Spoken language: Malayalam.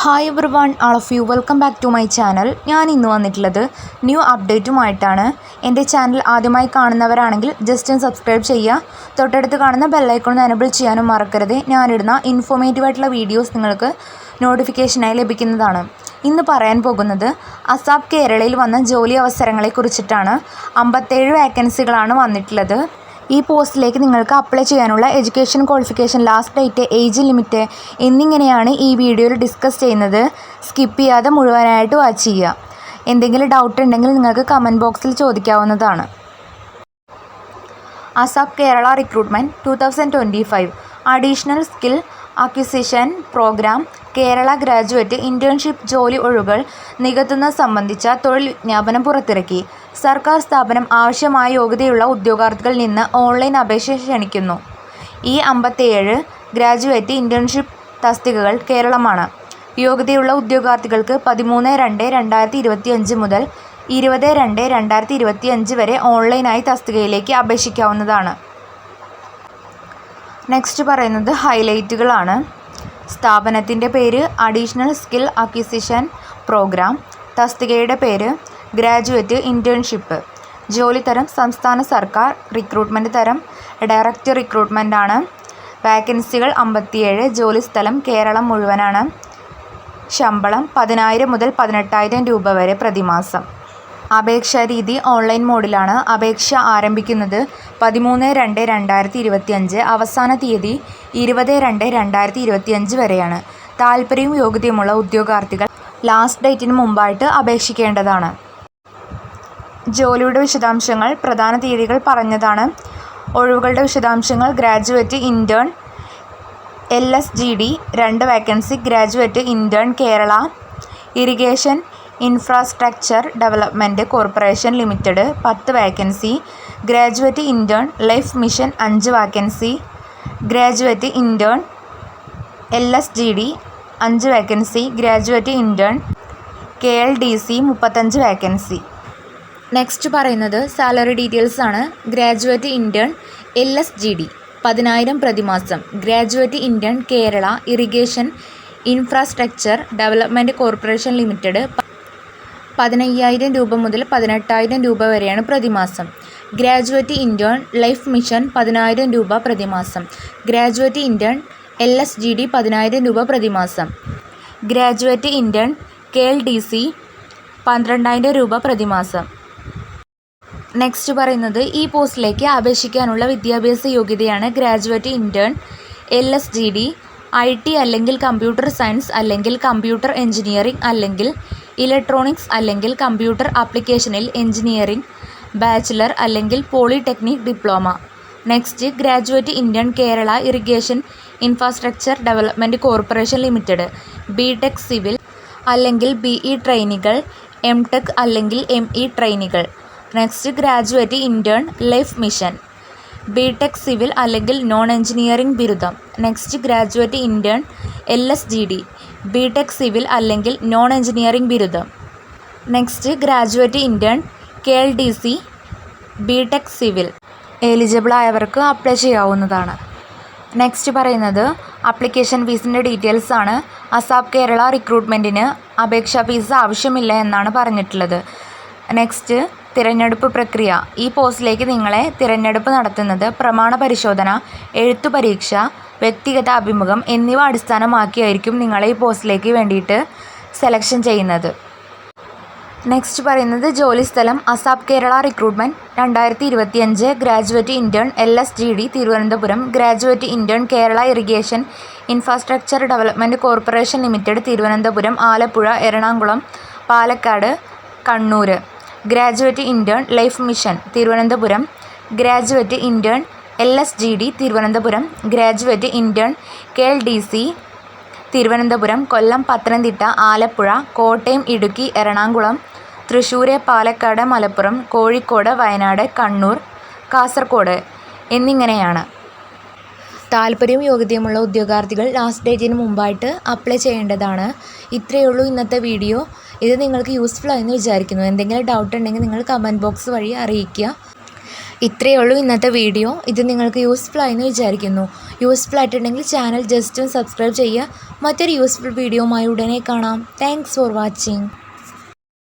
Hi everyone all of you welcome back to my channel. ഞാൻ ഇന്ന് വന്നിട്ടുള്ളത് ന്യൂ അപ്ഡേറ്റുമായിട്ടാണ്. എൻ്റെ ചാനൽ ആദ്യമായി കാണുന്നവരാണെങ്കിൽ ജസ്റ്റ് ഒന്ന് സബ്സ്ക്രൈബ് ചെയ്യുക. തൊട്ടടുത്ത് കാണുന്ന ബെല്ലൈക്കൺ എനേബിൾ ചെയ്യാനും മറക്കരുത്. ഞാനിടുന്ന ഇൻഫോർമേറ്റീവായിട്ടുള്ള വീഡിയോസ് നിങ്ങൾക്ക് നോട്ടിഫിക്കേഷനായി ലഭിക്കുന്നതാണ്. ഇന്ന് പറയാൻ പോകുന്നത് അസാപ് കേരളയിൽ വന്ന ജോലി അവസരങ്ങളെക്കുറിച്ചിട്ടാണ്. 57 വേക്കൻസികളാണ് വന്നിട്ടുള്ളത്. ഈ പോസ്റ്റിലേക്ക് നിങ്ങൾക്ക് അപ്ലൈ ചെയ്യാനുള്ള education qualification, last date, age limit എന്നിങ്ങനെയാണ് ഈ വീഡിയോയിൽ ഡിസ്കസ് ചെയ്യുന്നത്. സ്കിപ്പ് ചെയ്യാതെ മുഴുവനായിട്ട് വാച്ച് ചെയ്യുക. എന്തെങ്കിലും ഡൗട്ട് ഉണ്ടെങ്കിൽ നിങ്ങൾക്ക് കമൻറ്റ് ബോക്സിൽ ചോദിക്കാവുന്നതാണ്. ASAP Kerala recruitment 2025 additional skill acquisition programme Kerala graduate internship ജോലി ഒഴിവുകൾ നികത്തുന്നത് സംബന്ധിച്ച തൊഴിൽ വിജ്ഞാപനം പുറത്തിറക്കി. സർക്കാർ സ്ഥാപനം ആവശ്യമായ യോഗ്യതയുള്ള ഉദ്യോഗാർത്ഥികളിൽ നിന്ന് ഓൺലൈൻ അപേക്ഷ ക്ഷണിക്കുന്നു. ഈ 57 ഗ്രാജുവേറ്റ് ഇൻറ്റേൺഷിപ്പ് തസ്തികകൾ കേരളമാണ്. യോഗ്യതയുള്ള ഉദ്യോഗാർത്ഥികൾക്ക് 13/2/2025 മുതൽ 20/2/2025 വരെ ഓൺലൈനായി തസ്തികയിലേക്ക് അപേക്ഷിക്കാവുന്നതാണ്. നെക്സ്റ്റ് പറയുന്നത് ഹൈലൈറ്റുകളാണ്. സ്ഥാപനത്തിൻ്റെ പേര് അഡീഷണൽ സ്കിൽ അക്വിസിഷൻ പ്രോഗ്രാം. തസ്തികയുടെ പേര് ഗ്രാജുവേറ്റ് ഇൻറ്റേൺഷിപ്പ്. ജോലി തരം സംസ്ഥാന സർക്കാർ. റിക്രൂട്ട്മെൻറ്റ് തരം ഡയറക്റ്റ് റിക്രൂട്ട്മെൻ്റ് ആണ്. വാക്കൻസികൾ 57. ജോലി സ്ഥലം കേരളം മുഴുവനാണ്. ശമ്പളം 10,000 മുതൽ 18,000 രൂപ വരെ പ്രതിമാസം. അപേക്ഷാ രീതി ഓൺലൈൻ മോഡിലാണ്. അപേക്ഷ ആരംഭിക്കുന്നത് 13/2/2025. അവസാന തീയതി 20/2/2025 വരെയാണ്. താൽപ്പര്യവും യോഗ്യതയുമുള്ള ഉദ്യോഗാർത്ഥികൾ ലാസ്റ്റ് ഡേറ്റിന് മുമ്പായിട്ട് അപേക്ഷിക്കേണ്ടതാണ്. ജോലിയുടെ വിശദാംശങ്ങൾ പ്രധാന തീയതികൾ പറഞ്ഞതാണ്. ഒഴിവുകളുടെ വിശദാംശങ്ങൾ graduate intern LSGD 2 vacancy. Graduate intern Kerala irrigation infrastructure development corporation limited 10 vacancy. Graduate intern life mission 5 vacancy. Graduate intern LSGD 5 vacancy. Graduate intern KLDC 35 vacancy. Next പറയുന്നത് സാലറി ഡീറ്റെയിൽസ് ആണ്. ഗ്രാജുവേറ്റ് ഇൻറ്റേൺ LSGD 10,000 പ്രതിമാസം. Graduate intern Kerala irrigation infrastructure development corporation limited 15,000 രൂപ മുതൽ 18,000 രൂപ വരെയാണ് പ്രതിമാസം. ഗ്രാജുവേറ്റ് ഇൻറ്റേൺ ലൈഫ് മിഷൻ 10,000 രൂപ പ്രതിമാസം. ഗ്രാജുവേറ്റ് ഇൻറ്റേൺ LSGD 10,000 രൂപ പ്രതിമാസം. ഗ്രാജുവേറ്റ് ഇൻറ്റേൺ KLDC 12,000 രൂപ പ്രതിമാസം. നെക്സ്റ്റ് പറയുന്നത് ഈ പോസ്റ്റിലേക്ക് അപേക്ഷിക്കാനുള്ള വിദ്യാഭ്യാസ യോഗ്യതയാണ്. ഗ്രാജുവേറ്റ് ഇൻറ്റേൺ LSGD IT അല്ലെങ്കിൽ കമ്പ്യൂട്ടർ സയൻസ് അല്ലെങ്കിൽ കമ്പ്യൂട്ടർ എഞ്ചിനീയറിംഗ് അല്ലെങ്കിൽ ഇലക്ട്രോണിക്സ് അല്ലെങ്കിൽ കമ്പ്യൂട്ടർ ആപ്ലിക്കേഷനിൽ എഞ്ചിനീയറിംഗ് ബാച്ചിലർ അല്ലെങ്കിൽ polytechnic diploma. Next graduate intern Kerala irrigation infrastructure development corporation limited BTech civil അല്ലെങ്കിൽ BE ട്രെയിനികൾ, MTech അല്ലെങ്കിൽ ME ട്രെയിനികൾ. Next graduate intern life mission BTech civil അല്ലെങ്കിൽ നോൺ എഞ്ചിനീയറിംഗ് ബിരുദം. Next graduate intern LSGD BTech civil അല്ലെങ്കിൽ നോൺ എഞ്ചിനീയറിംഗ് ബിരുദം. Next graduate intern KLDC BTech civil. Eligible ആയവർക്ക് apply ചെയ്യാവുന്നതാണ്. നെക്സ്റ്റ് പറയുന്നത് ആപ്ലിക്കേഷൻ ഫീസിൻ്റെ ഡീറ്റെയിൽസ് ആണ്. അസാപ് കേരള റിക്രൂട്ട്മെൻറ്റിന് അപേക്ഷാ ഫീസ് ആവശ്യമില്ല എന്നാണ് പറഞ്ഞിട്ടുള്ളത്. നെക്സ്റ്റ് തിരഞ്ഞെടുപ്പ് പ്രക്രിയ. ഈ പോസ്റ്റിലേക്ക് നിങ്ങളെ തിരഞ്ഞെടുപ്പ് നടത്തുന്നത് പ്രമാണ പരിശോധന, എഴുത്തു പരീക്ഷ, വ്യക്തിഗത അഭിമുഖം എന്നിവ അടിസ്ഥാനമാക്കിയായിരിക്കും നിങ്ങളെ ഈ പോസ്റ്റിലേക്ക് വേണ്ടിയിട്ട് സെലക്ഷൻ ചെയ്യുന്നത്. നെക്സ്റ്റ് പറയുന്നത് ജോലി സ്ഥലം ASAP Kerala recruitment 2025 graduate intern LSGD Thiruvananthapuram. Graduate intern Kerala irrigation infrastructure development corporation limited Thiruvananthapuram, Alappuzha, Ernakulam, Palakkad, Kannur. Graduate intern life mission Thiruvananthapuram. Graduate intern LSGD Thiruvananthapuram. Graduate intern KLDC Thiruvananthapuram, Kollam, Pathanamthitta, Alappuzha, Kottayam, Idukki, Ernakulam, Thrissur, Palakkad, Malappuram, Kozhikode, Wayanad, Kannur, Kasaragod എന്നിങ്ങനെയാണ്. താല്പര്യവും യോഗ്യതയുമുള്ള ഉദ്യോഗാർത്ഥികൾ ലാസ്റ്റ് ഡേറ്റിന് മുമ്പായിട്ട് അപ്ലൈ ചെയ്യേണ്ടതാണ്. ഇത്രയേ ഉള്ളൂ ഇന്നത്തെ വീഡിയോ. ഇത് നിങ്ങൾക്ക് യൂസ്ഫുൾ ആയെന്ന് വിചാരിക്കുന്നു. എന്തെങ്കിലും ഡൗട്ട് ഉണ്ടെങ്കിൽ നിങ്ങൾ കമൻറ്റ് ബോക്സ് വഴി അറിയിക്കുക. ഇത്രയേ ഉള്ളൂ ഇന്നത്തെ വീഡിയോ. ഇത് നിങ്ങൾക്ക് യൂസ്ഫുൾ ആയെന്ന് വിചാരിക്കുന്നു. യൂസ്ഫുൾ ആയിട്ടുണ്ടെങ്കിൽ ചാനൽ ജസ്റ്റ് ഒന്ന് സബ്സ്ക്രൈബ് ചെയ്യുക. മറ്റൊരു യൂസ്ഫുൾ വീഡിയോയുമായി ഉടനെ കാണാം. Thanks for watching.